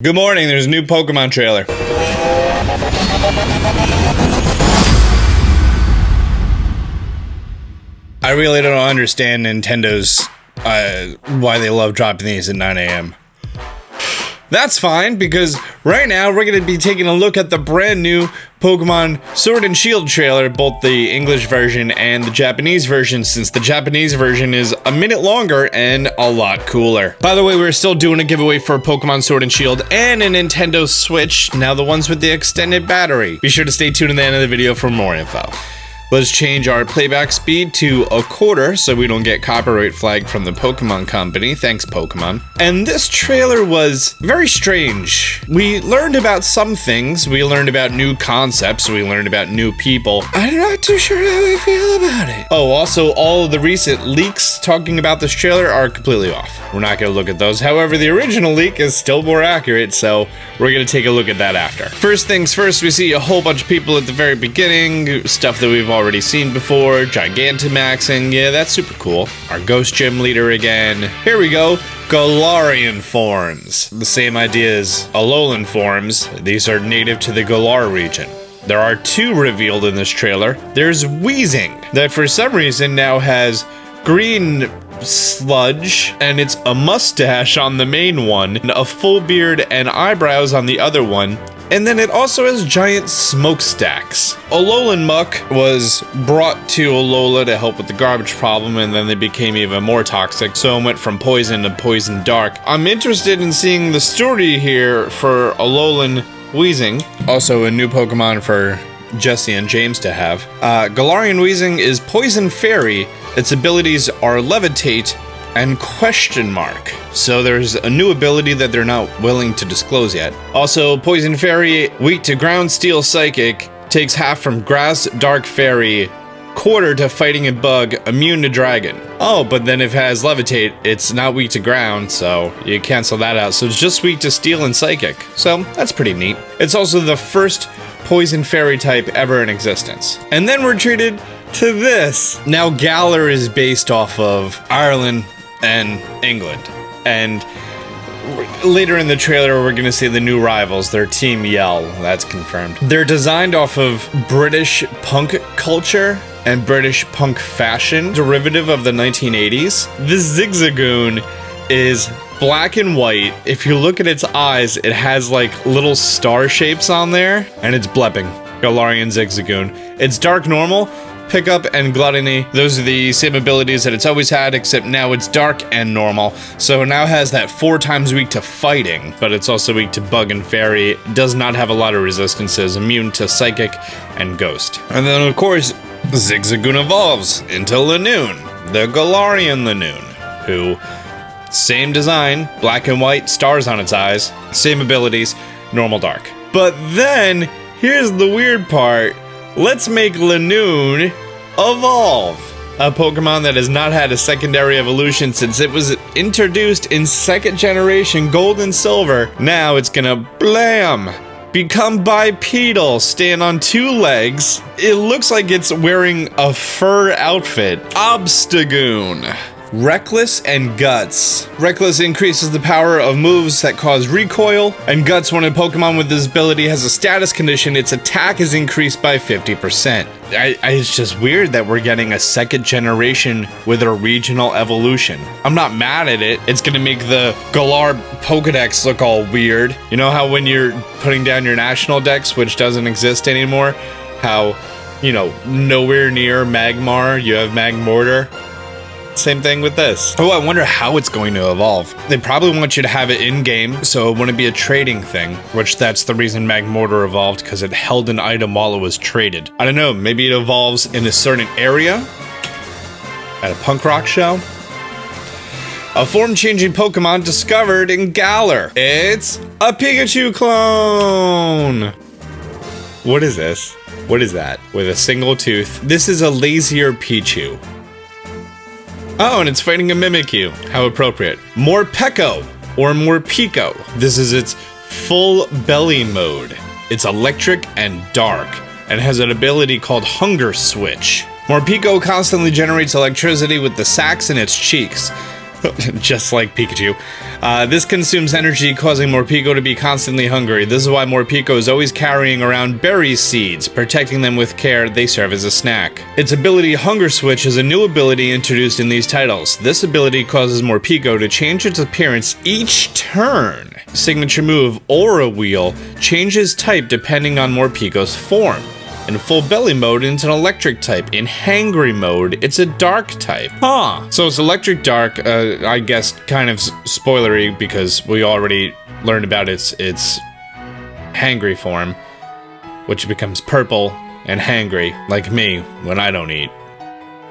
Good morning, there's a new Pokemon trailer. I really don't understand Nintendo's, why they love dropping these at 9 a.m. That's fine, because right now we're going to be taking a look at the brand new Pokemon Sword and Shield trailer, both the English version and the Japanese version, since the Japanese version is a minute longer and a lot cooler. By the way, we're still doing a giveaway for Pokemon Sword and Shield and a Nintendo Switch, now the ones with the extended battery. Be sure to stay tuned at the end of the video for more info. Let's change our playback speed to a quarter so we don't get copyright flagged from the Pokemon company. Thanks, Pokemon. And this trailer was very strange. We learned about some things. We learned about new concepts. We learned about new people. I'm not too sure how I feel about it. Oh, also, all of the recent leaks talking about this trailer are completely off. We're not going to look at those. However, the original leak is still more accurate, so we're going to take a look at that after. First things first, we see a whole bunch of people at the very beginning, stuff that we've already seen before, Gigantamaxing, yeah, that's super cool. Our Ghost Gym leader again. Here we go, Galarian forms. The same idea as Alolan forms, these are native to the Galar region. There are two revealed in this trailer. There's Weezing, that for some reason now has green sludge, and it's a mustache on the main one, and a full beard and eyebrows on the other one. And then it also has giant smokestacks. Alolan Muck was brought to Alola to help with the garbage problem, and then they became even more toxic, so it went from poison to poison dark. I'm interested in seeing the story here for Alolan Weezing. Also a new Pokemon for Jesse and James to have. Galarian Weezing is Poison Fairy. Its abilities are Levitate and Question Mark. So there's a new ability that they're not willing to disclose yet. Also, Poison Fairy, weak to Ground, Steel, Psychic, takes half from Grass, Dark Fairy, quarter to Fighting and Bug, immune to Dragon. Oh, but then if it has Levitate, it's not weak to Ground, so you cancel that out. So it's just weak to Steel and Psychic. So that's pretty neat. It's also the first Poison Fairy type ever in existence. And then we're treated to this. Now, Galar is based off of Ireland and England. And later in the trailer, we're gonna see the new rivals. They're Team Yell, that's confirmed. They're designed off of British punk culture and British punk fashion, derivative of the 1980s. This Zigzagoon is black and white. If you look at its eyes, it has like little star shapes on there, and it's blepping. Galarian Zigzagoon. It's dark normal, Pickup, and Gluttony. Those are the same abilities that it's always had, except now it's dark and normal. So it now has that 4 times weak to fighting, but it's also weak to Bug and Fairy. It does not have a lot of resistances, immune to Psychic and Ghost. And then of course, Zigzagoon evolves into Linoone, the Galarian Linoone, who, same design, black and white, stars on its eyes, same abilities, normal dark. But then, here's the weird part. Let's make Linoone evolve. A Pokemon that has not had a secondary evolution since it was introduced in 2nd generation Gold and Silver. Now it's gonna blam! Become bipedal, stand on 2 legs. It looks like it's wearing a fur outfit. Obstagoon. Reckless and Guts. Reckless increases the power of moves that cause recoil, and Guts, when a Pokemon with this ability has a status condition, its attack is increased by 50%. It's just weird that we're getting a 2nd generation with a regional evolution. I'm not mad at it. It's gonna make the Galar Pokedex look all weird. You know how when you're putting down your national dex, which doesn't exist anymore, how, you know, nowhere near Magmar, you have Magmortar? Same thing with this. Oh, I wonder how it's going to evolve. They probably want you to have it in-game, so it wouldn't be a trading thing, which that's the reason Magmortar evolved, because it held an item while it was traded. I don't know, maybe it evolves in a certain area? At a punk rock show? A form-changing Pokemon discovered in Galar. It's a Pikachu clone! What is this? What is that? With a single tooth. This is a lazier Pichu. Oh, and it's fighting a Mimikyu. How appropriate. Morpeko, or Morpeko. This is its full belly mode. It's electric and dark, and has an ability called Hunger Switch. Morpeko constantly generates electricity with the sacs in its cheeks. Just like Pikachu. This consumes energy, causing Morpeko to be constantly hungry. This is why Morpeko is always carrying around berry seeds. Protecting them with care, they serve as a snack. Its ability Hunger Switch is a new ability introduced in these titles. This ability causes Morpeko to change its appearance each turn. Signature move, Aura Wheel, changes type depending on Morpeko's form. In full belly mode, it's an electric type. In hangry mode, it's a dark type. Huh. So it's electric dark, I guess kind of spoilery because we already learned about its hangry form, which becomes purple and hangry, like me when I don't eat.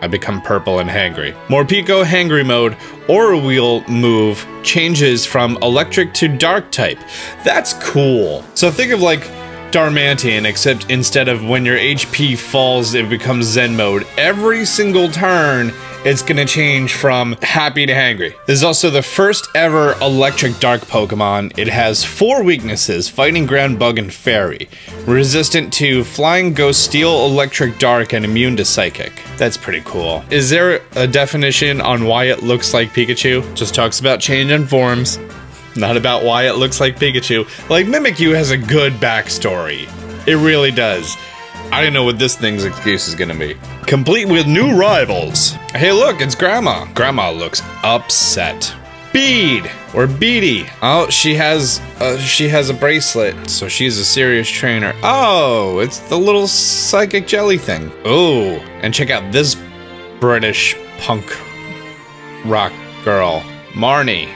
I become purple and hangry. Morpeko hangry mode, Aura Wheel move changes from electric to dark type. That's cool. So think of like Darmanian, except instead of when your HP falls, it becomes Zen mode. Every single turn, it's gonna change from happy to hangry. This is also the first ever electric dark Pokemon. It has 4 weaknesses: fighting, ground, bug, and fairy. Resistant to flying, ghost, steel, electric dark, and immune to psychic. That's pretty cool. Is there a definition on why it looks like Pikachu? Just talks about changing forms. Not about why it looks like Pikachu. Like, Mimikyu has a good backstory. It really does. I don't know what this thing's excuse is gonna be. Complete with new rivals. Hey look, it's Grandma. Grandma looks upset. Bead, or Beady. Oh, she has a bracelet, so she's a serious trainer. Oh, it's the little psychic jelly thing. Oh, and check out this British punk rock girl, Marnie.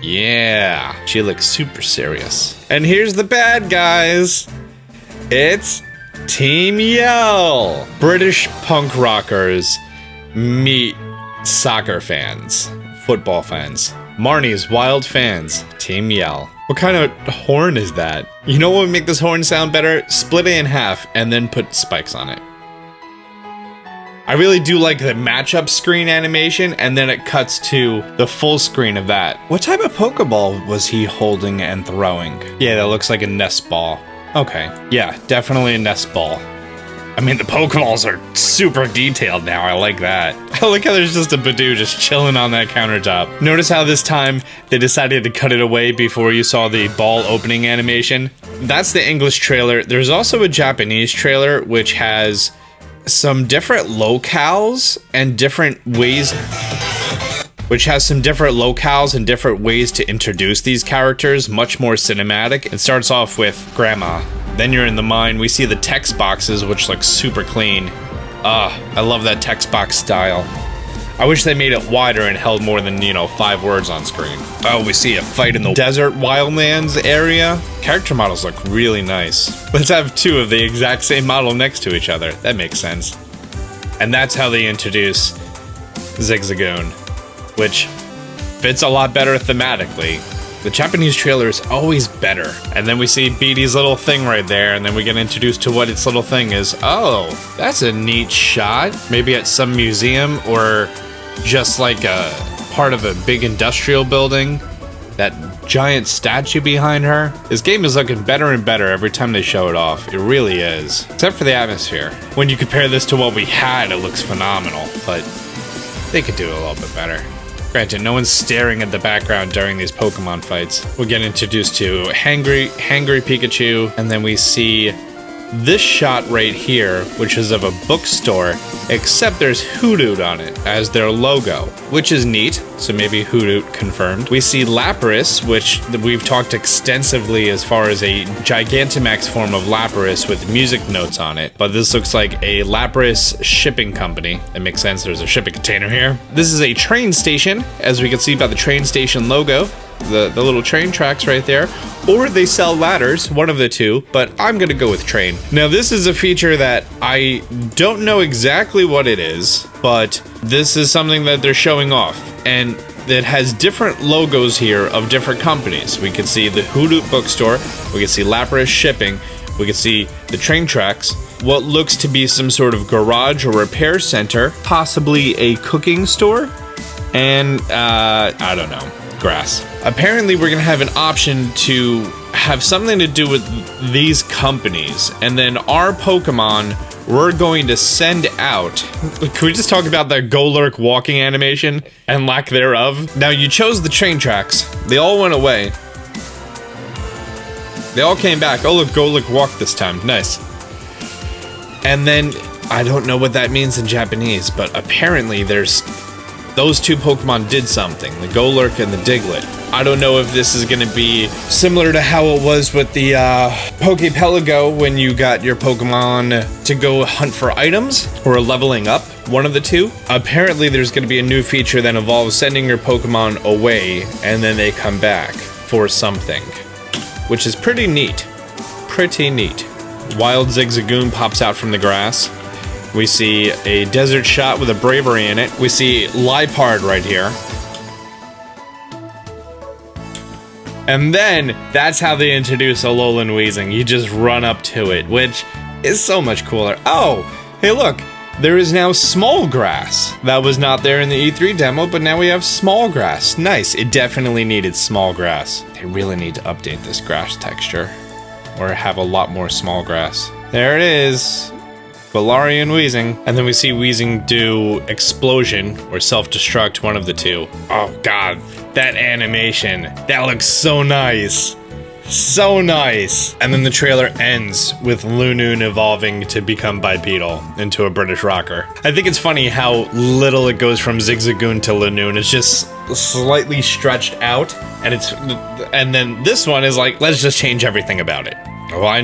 Yeah, she looks super serious. And here's the bad guys. It's Team Yell. British punk rockers meet soccer fans, football fans. Marnie's wild fans, Team Yell. What kind of horn is that? You know what would make this horn sound better? Split it in half and then put spikes on it. I really do like the matchup screen animation, and then it cuts to the full screen of that. What type of Pokeball was he holding and throwing? Yeah, that looks like a nest ball. Okay, yeah, definitely a nest ball. I mean, the Pokeballs are super detailed now, I like that. I like how there's just a Badoo just chilling on that countertop. Notice how this time they decided to cut it away before you saw the ball opening animation? That's the English trailer. There's also a Japanese trailer, which has some different locales and different ways to introduce these characters, much more cinematic. It starts off with Grandma. Then you're in the mine. We see the text boxes, which look super clean. I love that text box style. I wish they made it wider and held more than, 5 words on screen. Oh, we see a fight in the desert wildlands area. Character models look really nice. Let's have 2 of the exact same model next to each other. That makes sense. And that's how they introduce Zigzagoon, which fits a lot better thematically. The Japanese trailer is always better. And then we see Beaty's little thing right there, and then we get introduced to what its little thing is. Oh, that's a neat shot. Maybe at some museum, or just like a part of a big industrial building. That giant statue behind her. This game is looking better and better every time they show it off. It really is. Except for the atmosphere. When you compare this to what we had, it looks phenomenal. But they could do it a little bit better. Granted, no one's staring at the background during these Pokemon fights. We'll get introduced to Hangry Pikachu, and then we see this shot right here, which is of a bookstore, except there's Hoothoot on it as their logo, which is neat, so maybe Hoothoot confirmed. We see Lapras, which we've talked extensively as far as a Gigantamax form of Lapras with music notes on it, but this looks like a Lapras shipping company. It makes sense, there's a shipping container here. This is a train station, as we can see by the train station logo. The little train tracks right there, or they sell ladders, one of the two, but I'm gonna go with train. Now this is a feature that I don't know exactly what it is, but this is something that they're showing off, and it has different logos here of different companies. We can see the Hoothoot bookstore, we can see Lapras shipping, we can see the train tracks, what looks to be some sort of garage or repair center, possibly a cooking store, and I don't know. Grass. Apparently we're gonna have an option to have something to do with these companies, and then our Pokemon we're going to send out... Can we just talk about the Golurk walking animation and lack thereof? Now, you chose the train tracks. They all went away. They all came back. Oh, look, Golurk walked this time. Nice. And then, I don't know what that means in Japanese, but apparently there's... Those two Pokemon did something, the Golurk and the Diglett. I don't know if this is gonna be similar to how it was with the Pokepelago when you got your Pokemon to go hunt for items or leveling up, one of the two. Apparently there's gonna be a new feature that involves sending your Pokemon away and then they come back for something, which is pretty neat. Pretty neat. Wild Zigzagoon pops out from the grass. We see a desert shot with a bravery in it. We see Liepard right here. And then, that's how they introduce Alolan Weezing. You just run up to it, which is so much cooler. Oh, hey look, there is now small grass. That was not there in the E3 demo, but now we have small grass. Nice, it definitely needed small grass. They really need to update this grass texture, or have a lot more small grass. There it is. Galarian Weezing. And then we see Weezing do Explosion or Self-Destruct, one of the two. Oh god, that animation. That looks so nice. So nice. And then the trailer ends with Linoone evolving to become bipedal into a British rocker. I think it's funny how little it goes from Zigzagoon to Linoone. It's just slightly stretched out, and then this one is like, let's just change everything about it. Oh, I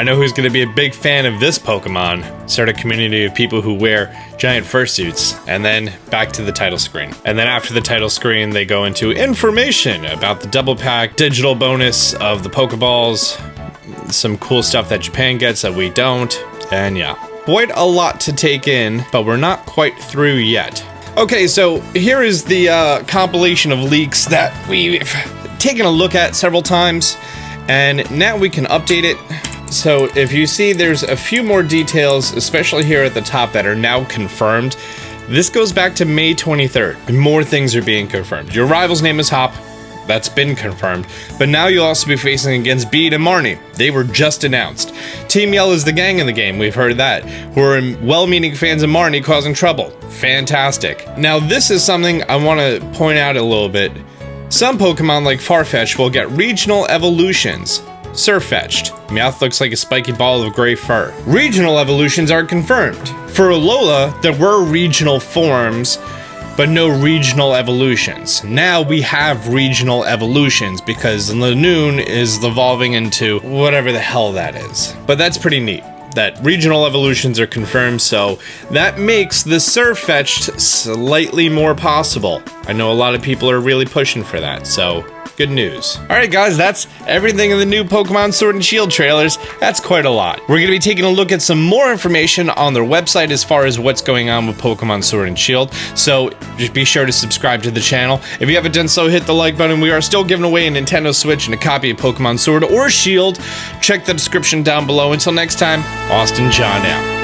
know who's gonna be a big fan of this Pokemon. Start a community of people who wear giant fursuits. And then back to the title screen. And then after the title screen, they go into information about the double pack, digital bonus of the Pokeballs, some cool stuff that Japan gets that we don't, and yeah. Quite a lot to take in, but we're not quite through yet. Okay, so here is the compilation of leaks that we've taken a look at several times, and now we can update it. So if you see, there's a few more details, especially here at the top, that are now confirmed. This goes back to May 23rd, and more things are being confirmed. Your rival's name is Hop. That's been confirmed. But now you'll also be facing against Bede and Marnie. They were just announced. Team Yell is the gang in the game, we've heard that. We're well-meaning fans of Marnie causing trouble. Fantastic. Now this is something I want to point out a little bit. Some Pokemon like Farfetch will get regional evolutions. Surfetched. Meowth looks like a spiky ball of gray fur. Regional evolutions are confirmed. For Alola, there were regional forms, but no regional evolutions. Now we have regional evolutions because Linoone is evolving into whatever the hell that is. But that's pretty neat, that regional evolutions are confirmed, so that makes the Surfetched slightly more possible. I know a lot of people are really pushing for that, so good news. Alright guys, that's everything in the new Pokemon Sword and Shield trailers. That's quite a lot. We're going to be taking a look at some more information on their website as far as what's going on with Pokemon Sword and Shield, so just be sure to subscribe to the channel. If you haven't done so, hit the like button. We are still giving away a Nintendo Switch and a copy of Pokemon Sword or Shield. Check the description down below. Until next time, Austin John out.